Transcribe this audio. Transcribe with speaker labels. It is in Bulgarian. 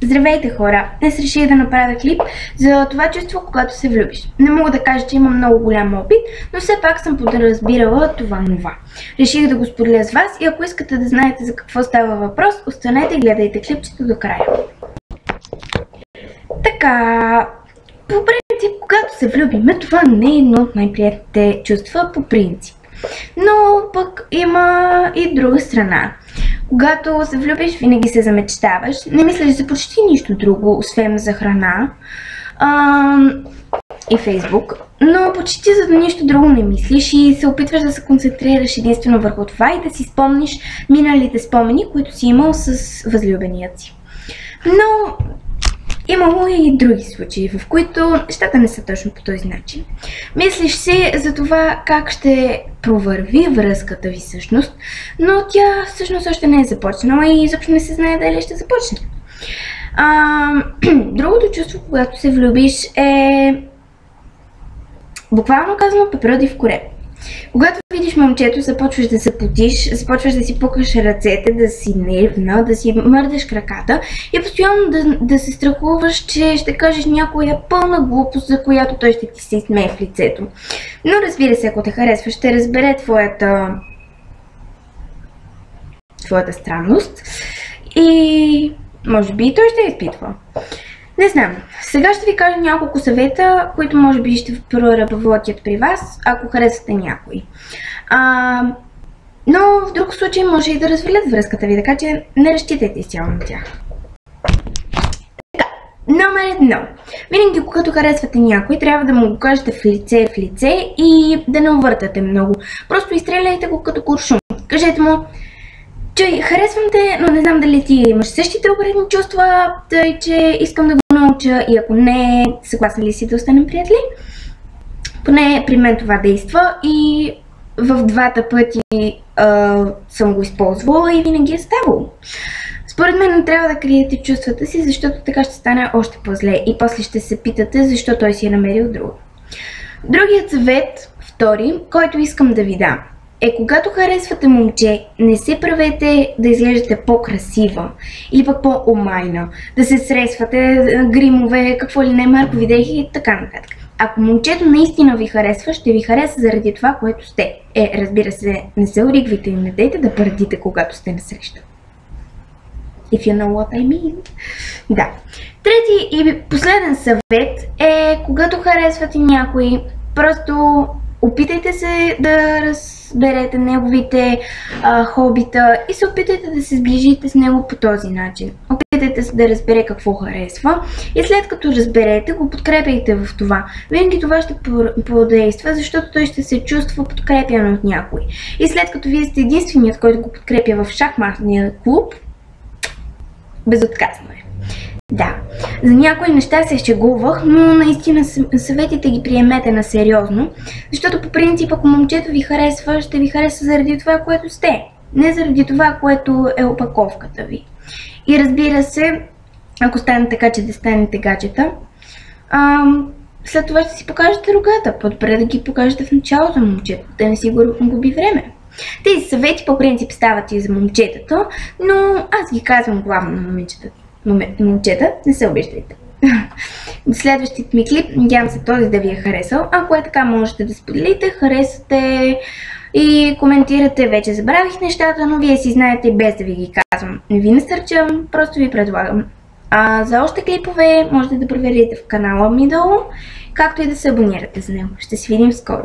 Speaker 1: Здравейте хора! Днес реших да направя клип за това чувство, когато се влюбиш. Не мога да кажа, че имам много голям опит, но все пак съм подразбирала това. Реших да го споделя с вас и ако искате да знаете за какво става въпрос, останете и гледайте клипчето до края. Така, по принцип, когато се влюбим, това не е едно от най-приятните чувства по принцип. Но пък има и друга страна. Когато се влюбиш, винаги се замечтаваш, не мислиш за почти нищо друго, освен за храна и Фейсбук, но почти за нищо друго не мислиш и се опитваш да се концентрираш единствено върху това и да си спомниш миналите спомени, които си имал с възлюбеният си. Но имало и други случаи, в които нещата не са точно по този начин. Мислиш си за това как ще провърви връзката ви всъщност, но тя всъщност още не е започнала и изобщо не се знае дали ще започне. Другото чувство, когато се влюбиш е буквално казано пепероди в коре. Когато видиш момчето, започваш да се потиш, започваш да си пукаш ръцете, да си нервна, да си мърдаш краката и постоянно да се страхуваш, че ще кажеш някоя пълна глупост, за която той ще ти се изсмее в лицето. Но разбира се, ако те харесва, ще разбере твоята странност и може би и той ще я изпитва. Не знам. Сега ще ви кажа няколко съвета, които може би ще проработят при вас, ако харесвате някой. Но в друг случай може и да развалят връзката ви, така че не разчитайте изцяло на тях. Така, номер 1. Винаги, когато харесвате някой, трябва да му го кажете в лице и да не увъртате много. Просто изстреляйте го като куршум. Кажете му: чуй, харесвам те, но не знам дали ти имаш същите обратни чувства, тъй че искам да го науча и ако не, съгласни ли си да останем приятели? Поне при мен това действа и в двата пъти съм го използвала и винаги е ставало. Според мен не трябва да криете чувствата си, защото така ще стане още по-зле и после ще се питате защо той си е намерил друго. Другият съвет, втори, който искам да ви дам, е когато харесвате момче, не се правете да изглеждате по-красива или пък по-омайна, да се сресвате, гримове, какво ли не, маркови дрехи и така нататък. Ако момчето наистина ви харесва, ще ви хареса заради това, което сте. Разбира се, не се оригвайте и не дейте да пърдите, когато сте насреща. If you know what I mean. Да. Трети и последен съвет е, когато харесвате някой, просто опитайте се да разберете неговите хобита и се опитайте да се сближите с него по този начин. Опитайте се да разбере какво харесва и след като разберете, го подкрепяйте в това. Винаги това ще подейства, защото той ще се чувства подкрепян от някой. И след като вие сте единственият, който го подкрепя в шахматния клуб, безотказно е. Да, за някои неща се шегувах, но наистина съветите ги приемете на сериозно, защото по принцип, ако момчето ви харесва, ще ви хареса заради това, което сте, не заради това, което е опаковката ви. И разбира се, ако стане така, че да станете гаджета, след това ще си покажете рогата, по-добре да ги покажете в началото на момчето, да не си губи време. Тези съвети по принцип стават и за момчетата, но аз ги казвам главно на момчета, не се обиждайте. До следващият ми клип, надявам се този да ви е харесал. Ако е така, можете да споделите, харесате и коментирате. Вече забравих нещата, но вие си знаете без да ви ги казвам. Не ви насърчавам, просто ви предлагам. За още клипове можете да проверите в канала ми долу, както и да се абонирате за него. Ще се видим скоро.